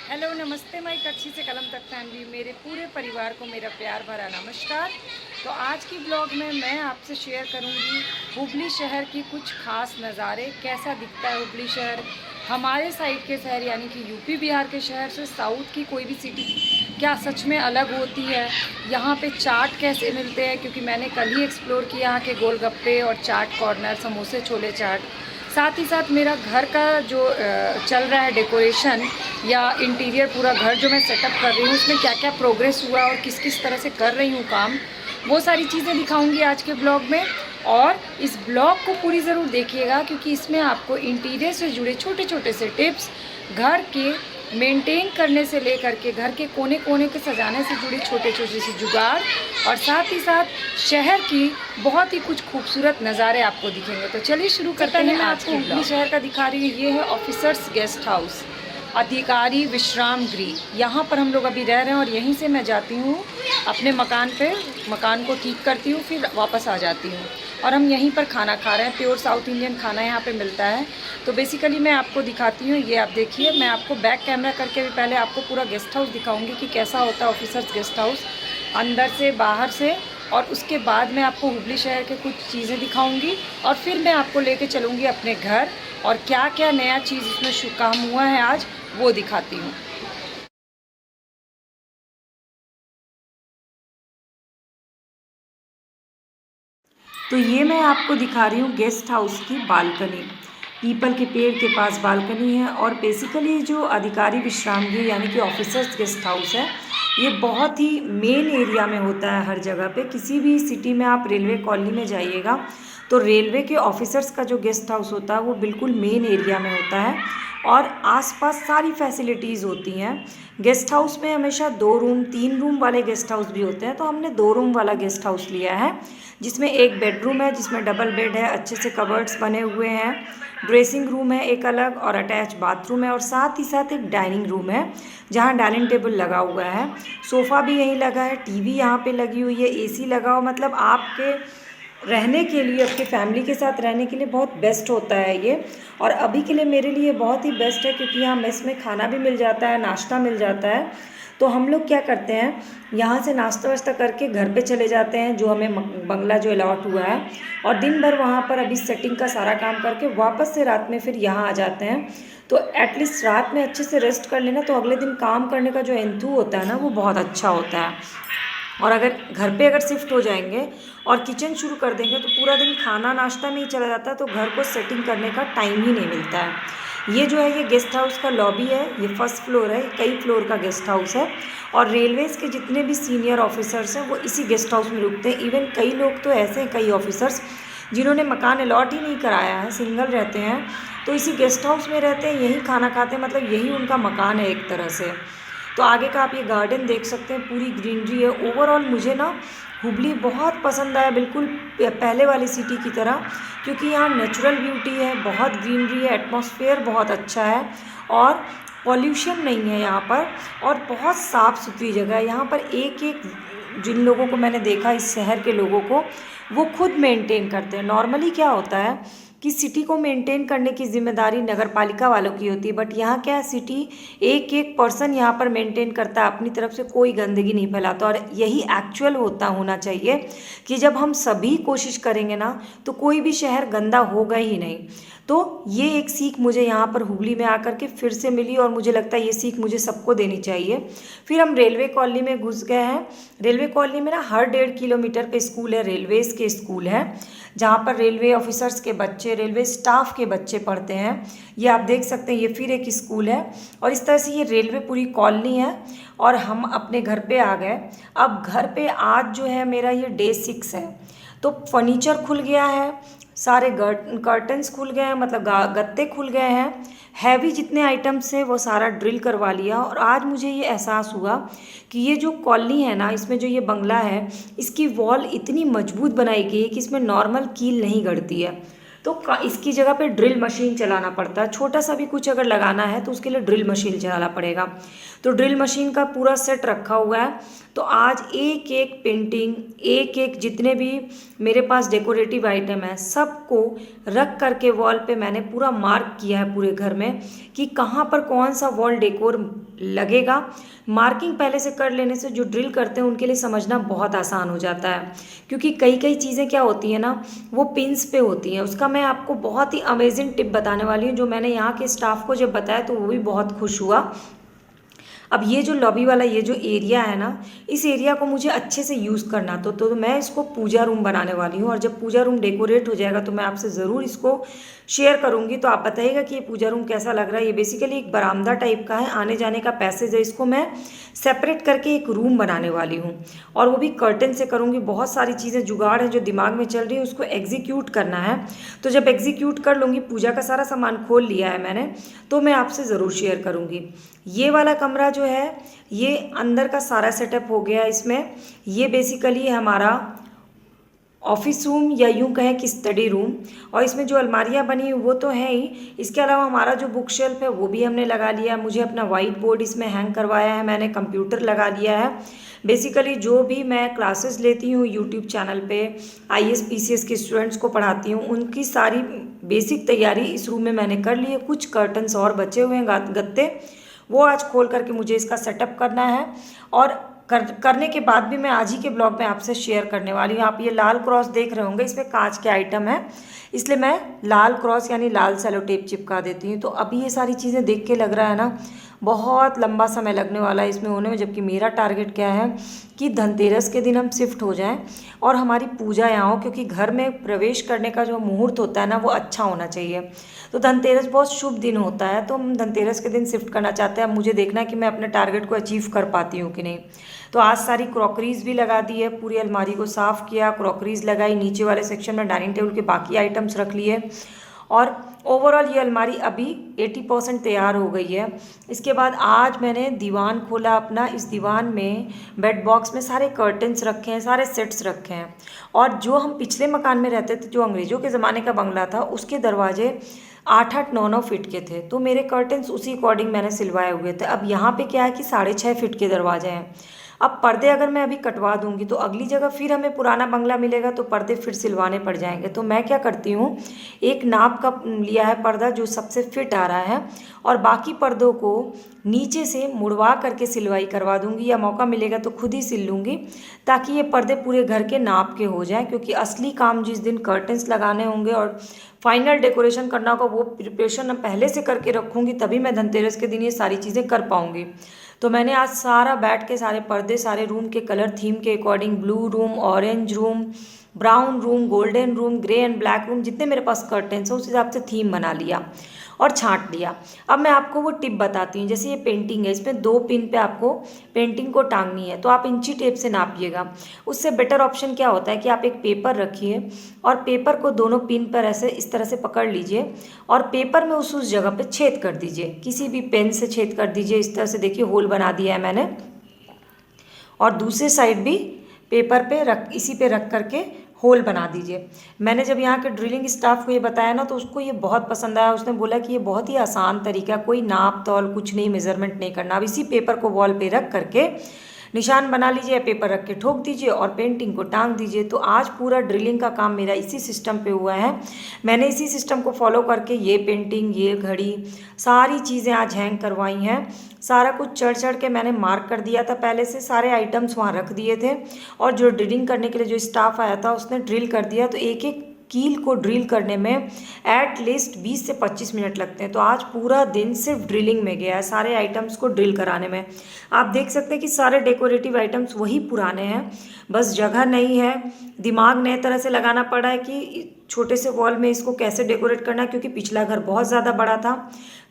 Hello नमस्ते, मैं एक अच्छी से कलम तक फैमिली, मेरे पूरे परिवार को मेरा प्यार भरा नमस्कार। तो आज की ब्लॉग में मैं आपसे शेयर करूंगी हुबली शहर की कुछ खास नज़ारे। कैसा दिखता है हुबली शहर हमारे साइड के शहर यानी कि यूपी बिहार के शहर से। साउथ की कोई भी सिटी क्या सच में अलग होती है। यहाँ पे चाट कैसे मिलते हैं, क्योंकि मैंने कल ही एक्सप्लोर किया यहाँ के गोलगप्पे और चाट कॉर्नर, समोसे, छोले चाट। साथ ही साथ मेरा घर का जो चल रहा है डेकोरेशन या इंटीरियर, पूरा घर जो मैं सेटअप कर रही हूँ उसमें क्या क्या प्रोग्रेस हुआ और किस किस तरह से कर रही हूँ काम, वो सारी चीज़ें दिखाऊंगी आज के ब्लॉग में। और इस ब्लॉग को पूरी ज़रूर देखिएगा, क्योंकि इसमें आपको इंटीरियर से जुड़े छोटे छोटे से टिप्स, घर के मेंटेन करने से लेकर के घर के कोने कोने के सजाने से जुड़ी छोटे छोटे से जुगाड़, और साथ ही साथ शहर की बहुत ही कुछ खूबसूरत नज़ारे आपको दिखेंगे। तो चलिए शुरू करते हैं। मैं आपको हुबली शहर का दिखा रही हूँ। ये है ऑफिसर्स गेस्ट हाउस, अधिकारी विश्राम गृह। यहाँ पर हम लोग अभी रह रहे हैं और यहीं से मैं जाती हूँ अपने मकान पे, मकान को ठीक करती हूँ, फिर वापस आ जाती हूँ। और हम यहीं पर खाना खा रहे हैं, प्योर साउथ इंडियन खाना यहाँ पे मिलता है। तो बेसिकली मैं आपको दिखाती हूँ, ये आप देखिए। मैं आपको बैक कैमरा करके भी पहले आपको पूरा गेस्ट हाउस दिखाऊंगी कि कैसा होता है ऑफिसर्स गेस्ट हाउस, अंदर से बाहर से। और उसके बाद मैं आपको हुबली शहर के कुछ चीज़ें दिखाऊंगी और फिर मैं आपको लेके चलूँगी अपने घर, और क्या क्या नया चीज़ इसमें काम हुआ है आज वो दिखाती हूँ। तो ये मैं आपको दिखा रही हूँ गेस्ट हाउस की बालकनी। पीपल के पेड़ के पास बालकनी है। और बेसिकली जो अधिकारी विश्राम गृह यानी कि ऑफिसर्स गेस्ट हाउस है, ये बहुत ही मेन एरिया में होता है। हर जगह पे किसी भी सिटी में आप रेलवे कॉलोनी में जाइएगा तो रेलवे के ऑफिसर्स का जो गेस्ट हाउस होता है वो बिल्कुल मेन एरिया में होता है, और आसपास सारी फैसिलिटीज़ होती हैं। गेस्ट हाउस में हमेशा 2 रूम 3 रूम वाले गेस्ट हाउस भी होते हैं, तो हमने 2 रूम वाला गेस्ट हाउस लिया है, जिसमें एक बेडरूम है जिसमें डबल बेड है, अच्छे से कबर्ड्स बने हुए हैं, ड्रेसिंग रूम है एक अलग, और अटैच बाथरूम है, और साथ ही साथ एक डाइनिंग रूम है जहाँ डाइनिंग टेबल लगा हुआ है, सोफ़ा भी यहीं लगा है, टीवी यहाँ पे लगी हुई है, एसी लगा हुआ। मतलब आपके रहने के लिए, आपके फैमिली के साथ रहने के लिए बहुत बेस्ट होता है ये। और अभी के लिए मेरे लिए बहुत ही बेस्ट है, क्योंकि यहाँ मेस में खाना भी मिल जाता है, नाश्ता मिल जाता है। तो हम लोग क्या करते हैं, यहाँ से नाश्ता वाश्ता करके घर पे चले जाते हैं, जो हमें बंगला जो अलॉट हुआ है, और दिन भर वहाँ पर अभी सेटिंग का सारा काम करके वापस से रात में फिर यहाँ आ जाते हैं। तो एटलीस्ट रात में अच्छे से रेस्ट कर लेना, तो अगले दिन काम करने का जो एंथू होता है ना, वो बहुत अच्छा होता है। और अगर घर पे अगर शिफ्ट हो जाएंगे और किचन शुरू कर देंगे तो पूरा दिन खाना नाश्ता में ही चला जाता है, तो घर को सेटिंग करने का टाइम ही नहीं मिलता है। ये जो है ये गेस्ट हाउस का लॉबी है, ये फर्स्ट फ्लोर है, कई फ्लोर का गेस्ट हाउस है। और रेलवेज़ के जितने भी सीनियर ऑफिसर्स हैं वो इसी गेस्ट हाउस में रुकते हैं। इवन कई लोग तो ऐसे हैं, कई ऑफिसर्स जिन्होंने मकान अलॉट ही नहीं कराया है, सिंगल रहते हैं, तो इसी गेस्ट हाउस में रहते हैं, यहीं खाना खाते हैं, मतलब यही उनका मकान है एक तरह से। तो आगे का आप ये गार्डन देख सकते हैं, पूरी ग्रीनरी है। ओवरऑल मुझे ना हुबली बहुत पसंद आया, बिल्कुल पहले वाली सिटी की तरह, क्योंकि यहाँ नेचुरल ब्यूटी है, बहुत ग्रीनरी है, एटमॉस्फेयर बहुत अच्छा है, और पॉल्यूशन नहीं है यहाँ पर, और बहुत साफ़ सुथरी जगह है। यहाँ पर एक एक जिन लोगों को मैंने देखा, इस शहर के लोगों को, वो खुद मेंटेन करते हैं। नॉर्मली क्या होता है कि सिटी को मेंटेन करने की जिम्मेदारी नगर पालिका वालों की होती है, बट यहाँ क्या है, सिटी एक एक पर्सन यहाँ पर मेंटेन करता है अपनी तरफ से, कोई गंदगी नहीं फैलाता। और यही एक्चुअल होना चाहिए कि जब हम सभी कोशिश करेंगे ना, तो कोई भी शहर गंदा होगा ही नहीं। तो ये एक सीख मुझे यहाँ पर हुबली में आकर के फिर से मिली, और मुझे लगता है ये सीख मुझे सबको देनी चाहिए। फिर हम रेलवे कॉलोनी में घुस गए हैं। रेलवे कॉलोनी में ना हर 1.5 किलोमीटर पे स्कूल है, रेलवेज़ के स्कूल है, जहाँ पर रेलवे ऑफिसर्स के बच्चे, रेलवे स्टाफ के बच्चे पढ़ते हैं। ये आप देख सकते हैं, ये फिर एक स्कूल है, और इस तरह से ये रेलवे पूरी कॉलोनी है। और हम अपने घर पे आ गए। अब घर पे आज जो है मेरा ये डे 6 है, तो फर्नीचर खुल गया है, सारे कर्टन्स खुल गए हैं, मतलब गत्ते खुल गए हैं, हैवी जितने आइटम्स हैं वो सारा ड्रिल करवा लिया। और आज मुझे ये एहसास हुआ कि ये जो कॉलोनी है ना, इसमें जो ये बंगला है, इसकी वॉल इतनी मजबूत बनाई गई है कि इसमें नॉर्मल कील नहीं गड़ती है। तो इसकी जगह पे ड्रिल मशीन चलाना पड़ता है। छोटा सा भी कुछ अगर लगाना है तो उसके लिए ड्रिल मशीन चलाना पड़ेगा। तो ड्रिल मशीन का पूरा सेट रखा हुआ है। तो आज एक एक पेंटिंग, एक एक जितने भी मेरे पास डेकोरेटिव आइटम है, सबको रख करके वॉल पे मैंने पूरा मार्क किया है पूरे घर में कि कहाँ पर कौन सा वॉल डेकोर लगेगा। मार्किंग पहले से कर लेने से जो ड्रिल करते हैं उनके लिए समझना बहुत आसान हो जाता है, क्योंकि कई कई चीज़ें क्या होती हैं ना, वो पिंस पे होती हैं। उसका मैं आपको बहुत ही अमेजिंग टिप बताने वाली हूँ, जो मैंने यहाँ के स्टाफ को जब बताया तो वो भी बहुत खुश हुआ। अब ये जो लॉबी वाला ये जो एरिया है ना, इस एरिया को मुझे अच्छे से यूज़ करना तो मैं इसको पूजा रूम बनाने वाली हूँ। और जब पूजा रूम डेकोरेट हो जाएगा तो मैं आपसे ज़रूर इसको शेयर करूँगी। तो आप बताइएगा कि ये पूजा रूम कैसा लग रहा है। ये बेसिकली एक बरामदा टाइप का है, आने जाने का पैसेज है। इसको मैं सेपरेट करके एक रूम बनाने वाली हूँ, और वो भी कर्टन से करूँगी। बहुत सारी चीज़ें जुगाड़ है जो दिमाग में चल रही है, उसको एग्जीक्यूट करना है। तो जब एग्जीक्यूट कर लूँगी, पूजा का सारा सामान खोल लिया है मैंने, तो मैं आपसे ज़रूर शेयर करूँगी। ये वाला कमरा जो है, ये अंदर का सारा सेटअप हो गया इसमें। ये बेसिकली हमारा ऑफिस रूम या यूँ कहें कि स्टडी रूम, और इसमें जो अलमारियाँ बनी वो तो है ही। इसके अलावा हमारा जो बुक शेल्फ है वो भी हमने लगा लिया है। मुझे अपना वाइट बोर्ड इसमें हैंग करवाया है मैंने, कंप्यूटर लगा लिया है। बेसिकली जो भी मैं क्लासेस लेती हूँ यूट्यूब चैनल पे, IAS PCS के स्टूडेंट्स को पढ़ाती हूँ, उनकी सारी बेसिक तैयारी इस रूम में मैंने कर ली है। कुछ कर्टन्स और बचे हुए हैं गत्ते, वो आज खोल करके मुझे इसका सेटअप करना है। और करने के बाद भी मैं आज ही के ब्लॉग में आपसे शेयर करने वाली हूँ। आप ये लाल क्रॉस देख रहे होंगे, इसमें कांच के आइटम है, इसलिए मैं लाल क्रॉस यानी लाल सेलो टेप चिपका देती हूँ। तो अभी ये सारी चीज़ें देख के लग रहा है ना, बहुत लंबा समय लगने वाला है इसमें होने में। जबकि मेरा टारगेट क्या है कि धनतेरस के दिन हम शिफ्ट हो जाएं और हमारी पूजा यहाँ हो, क्योंकि घर में प्रवेश करने का जो मुहूर्त होता है ना, वो अच्छा होना चाहिए। तो धनतेरस बहुत शुभ दिन होता है, तो हम धनतेरस के दिन शिफ्ट करना चाहते हैं। अब मुझे देखना है कि मैं अपने टारगेट को अचीव कर पाती हूँ कि नहीं। तो आज सारी क्रॉकरीज भी लगा दी है, पूरी अलमारी को साफ़ किया, क्रॉकरीज लगाई, नीचे वाले सेक्शन में डाइनिंग टेबल के बाकी आइटम्स रख लिए। और ओवरऑल ये अलमारी अभी 80% तैयार हो गई है। इसके बाद आज मैंने दीवान खोला अपना। इस दीवान में बेड बॉक्स में सारे कर्टन्स रखे हैं, सारे सेट्स रखे हैं। और जो हम पिछले मकान में रहते थे, जो अंग्रेज़ों के ज़माने का बंगला था, उसके दरवाजे 8-8, 9-9 फीट के थे, तो मेरे कर्टन्स उसी अकॉर्डिंग मैंने सिलवाए हुए थे। अब यहाँ पे क्या है कि 6.5 फीट के दरवाजे हैं। अब पर्दे अगर मैं अभी कटवा दूंगी तो अगली जगह फिर हमें पुराना बंगला मिलेगा, तो पर्दे फिर सिलवाने पड़ जाएंगे। तो मैं क्या करती हूँ, एक नाप का लिया है पर्दा जो सबसे फिट आ रहा है, और बाकी पर्दों को नीचे से मुड़वा करके सिलवाई करवा दूंगी, या मौका मिलेगा तो खुद ही सिल लूँगी, ताकि ये पर्दे पूरे घर के नाप के हो जाए। क्योंकि असली काम जिस दिन कर्टन्स लगाने होंगे और फाइनल डेकोरेशन करना होगा, वो प्रिपरेशन पहले से करके रखूँगी, तभी मैं धनतेरस के दिन ये सारी चीज़ें कर पाऊँगी। तो मैंने आज सारा बैठ के सारे पर्दे, सारे रूम के कलर थीम के according, blue room, orange room, brown room, golden room, grey and black room, जितने मेरे पास कर्टन्स हैं उस हिसाब से थीम बना लिया और छांट लिया। अब मैं आपको वो टिप बताती हूँ। जैसे ये पेंटिंग है, इसमें 2 पिन पे आपको पेंटिंग को टांगनी है, तो आप इंची टेप से नापिएगा। उससे बेटर ऑप्शन क्या होता है कि आप एक पेपर रखिए और पेपर को दोनों पिन पर ऐसे इस तरह से पकड़ लीजिए, और पेपर में उस जगह पे छेद कर दीजिए, किसी भी पेन से छेद कर दीजिए। इस तरह से देखिए होल बना दिया है मैंने, और दूसरी साइड भी पेपर पे इसी पे रख करके होल बना दीजिए। मैंने जब यहाँ के ड्रिलिंग स्टाफ को ये बताया ना, तो उसको ये बहुत पसंद आया। उसने बोला कि ये बहुत ही आसान तरीका, कोई नाप तौल कुछ नहीं, मेजरमेंट नहीं करना। अब इसी पेपर को वॉल पे रख करके निशान बना लीजिए, पेपर रख के ठोक दीजिए और पेंटिंग को टांग दीजिए। तो आज पूरा ड्रिलिंग का काम मेरा इसी सिस्टम पे हुआ है। मैंने इसी सिस्टम को फॉलो करके ये पेंटिंग, ये घड़ी, सारी चीज़ें आज हैंग करवाई हैं। सारा कुछ चढ़ चढ़ के मैंने मार्क कर दिया था पहले से, सारे आइटम्स वहाँ रख दिए थे। और जो ड्रिलिंग करने के लिए जो स्टाफ आया था उसने ड्रिल कर दिया। तो एक एक कील को ड्रिल करने में एट लीस्ट 20 से 25 मिनट लगते हैं। तो आज पूरा दिन सिर्फ ड्रिलिंग में गया है, सारे आइटम्स को ड्रिल कराने में। आप देख सकते हैं कि सारे डेकोरेटिव आइटम्स वही पुराने हैं, बस जगह नहीं है, दिमाग नए तरह से लगाना पड़ा है कि छोटे से वॉल में इसको कैसे डेकोरेट करना है, क्योंकि पिछला घर बहुत ज़्यादा बड़ा था।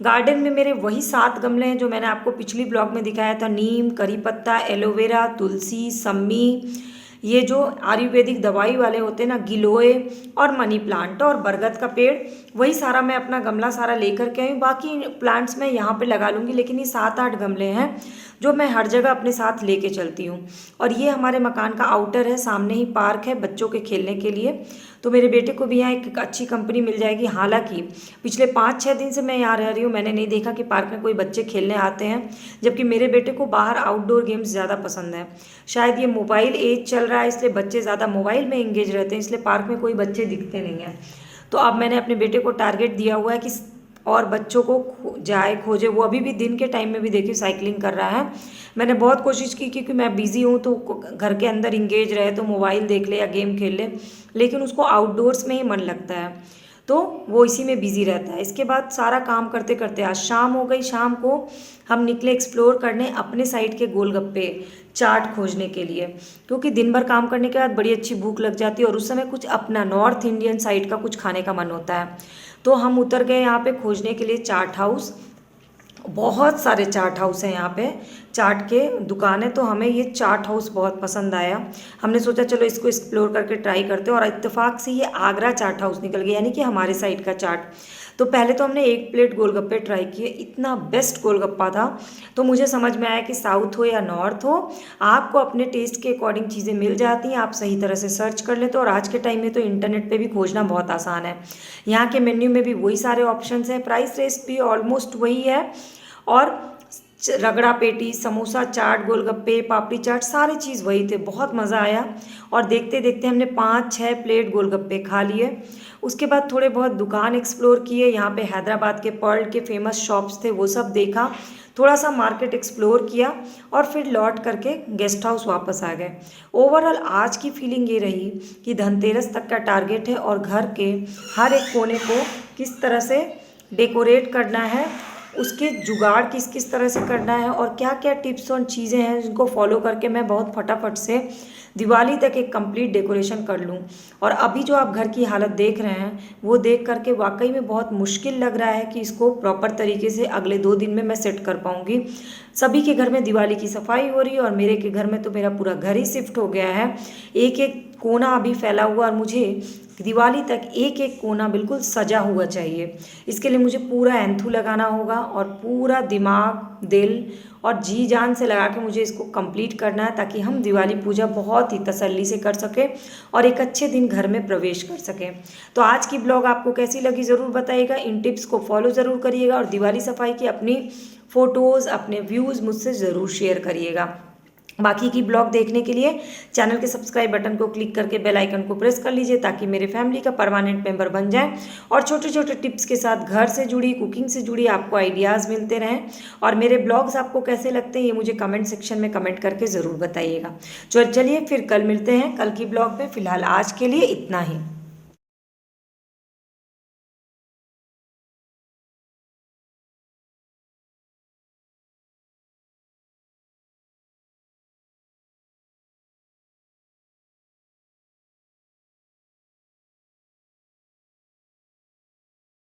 गार्डन में मेरे वही 7 गमले हैं जो मैंने आपको पिछली ब्लॉग में दिखाया था। नीम, करी पत्ता, एलोवेरा, तुलसी, सम्मी, ये जो आयुर्वेदिक दवाई वाले होते हैं ना, गिलोय, और मनी प्लांट और बरगद का पेड़, वही सारा मैं अपना गमला सारा लेकर के आई हूँ। बाकी प्लांट्स मैं यहाँ पे लगा लूँगी, लेकिन ये 7-8 गमले हैं जो मैं हर जगह अपने साथ लेके चलती हूँ। और ये हमारे मकान का आउटर है, सामने ही पार्क है बच्चों के खेलने के लिए। तो मेरे बेटे को भी यहाँ एक अच्छी कंपनी मिल जाएगी। हालांकि पिछले 5-6 दिन से मैं यहाँ रह रही हूँ, मैंने नहीं देखा कि पार्क में कोई बच्चे खेलने आते हैं, जबकि मेरे बेटे को बाहर आउटडोर गेम्स ज़्यादा पसंद है। शायद ये मोबाइल एज चल रहा है, इसलिए बच्चे ज़्यादा मोबाइल में एंगेज रहते हैं, इसलिए पार्क में कोई बच्चे दिखते नहीं हैं। तो अब मैंने अपने बेटे को टारगेट दिया हुआ है कि और बच्चों को जाए खोजे। वो अभी भी दिन के टाइम में भी देखिए साइकिलिंग कर रहा है। मैंने बहुत कोशिश की क्योंकि मैं बिज़ी हूँ तो घर के अंदर इंगेज रहे, तो मोबाइल देख ले या गेम खेल ले, लेकिन उसको आउटडोर्स में ही मन लगता है, तो वो इसी में बिज़ी रहता है। इसके बाद सारा काम करते करते आज शाम हो गई। शाम को हम निकले एक्सप्लोर करने अपने साइड के गोलगप्पे चाट खोजने के लिए, क्योंकि दिन भर काम करने के बाद बड़ी अच्छी भूख लग जाती है और उस समय कुछ अपना नॉर्थ इंडियन साइड का कुछ खाने का मन होता है। तो हम उतर गए यहाँ पे खोजने के लिए चाट हाउस। बहुत सारे चाट हाउस हैं यहाँ पे, चाट के दुकानें। तो हमें ये चाट हाउस बहुत पसंद आया। हमने सोचा चलो इसको एक्सप्लोर करके ट्राई करते हैं, और इत्तेफाक से ये आगरा चाट हाउस निकल गया, यानी कि हमारे साइड का चाट। तो पहले तो हमने 1 प्लेट गोलगप्पे ट्राई किए, इतना बेस्ट गोलगप्पा था। तो मुझे समझ में आया कि साउथ हो या नॉर्थ हो, आपको अपने टेस्ट के अकॉर्डिंग चीज़ें मिल जाती हैं, आप सही तरह से सर्च कर लेते हो। और आज के टाइम में तो इंटरनेट पे भी खोजना बहुत आसान है। यहाँ के मेन्यू में भी वही सारे ऑप्शंस हैं, प्राइस रेस्ट भी ऑलमोस्ट वही है। और रगड़ा पेटी, समोसा, चाट, गोलगप्पे, पापड़ी चाट, सारी चीज़ वही थे। बहुत मज़ा आया और देखते देखते हमने 5-6 प्लेट गोलगप्पे खा लिए। उसके बाद थोड़े बहुत दुकान एक्सप्लोर किए। यहाँ पे हैदराबाद के पर्ल के फेमस शॉप्स थे, वो सब देखा। थोड़ा सा मार्केट एक्सप्लोर किया और फिर लौट करके गेस्ट हाउस वापस आ गए। ओवरऑल आज की फीलिंग ये रही कि धनतेरस तक का टारगेट है और घर के हर एक कोने को किस तरह से डेकोरेट करना है, उसके जुगाड़ किस किस तरह से करना है, और क्या क्या टिप्स और चीज़ें हैं जिनको फॉलो करके मैं बहुत फटाफट से दिवाली तक एक कंप्लीट डेकोरेशन कर लूँ। और अभी जो आप घर की हालत देख रहे हैं वो देख करके वाकई में बहुत मुश्किल लग रहा है कि इसको प्रॉपर तरीके से अगले 2 दिन में मैं सेट कर पाऊँगी। सभी के घर में दिवाली की सफाई हो रही है और मेरे के घर में तो मेरा पूरा घर ही शिफ्ट हो गया है। एक एक कोना अभी फैला हुआ, और मुझे दिवाली तक एक एक कोना बिल्कुल सजा हुआ चाहिए। इसके लिए मुझे पूरा एंथू लगाना होगा और पूरा दिमाग, दिल और जी जान से लगा के मुझे इसको कंप्लीट करना है, ताकि हम दिवाली पूजा बहुत ही तसल्ली से कर सकें और एक अच्छे दिन घर में प्रवेश कर सकें। तो आज की ब्लॉग आपको कैसी लगी ज़रूर बताइएगा। इन टिप्स को फॉलो ज़रूर करिएगा और दिवाली सफाई की अपनी फ़ोटोज़, अपने व्यूज़ मुझसे ज़रूर शेयर करिएगा। बाकी की ब्लॉग देखने के लिए चैनल के सब्सक्राइब बटन को क्लिक करके बेल आइकन को प्रेस कर लीजिए, ताकि मेरे फैमिली का परमानेंट मेंबर बन जाए और छोटे छोटे टिप्स के साथ घर से जुड़ी, कुकिंग से जुड़ी आपको आइडियाज़ मिलते रहें। और मेरे ब्लॉग्स आपको कैसे लगते हैं ये मुझे कमेंट सेक्शन में कमेंट करके ज़रूर बताइएगा। चलिए फिर कल मिलते हैं कल की ब्लॉग में। फ़िलहाल आज के लिए इतना ही।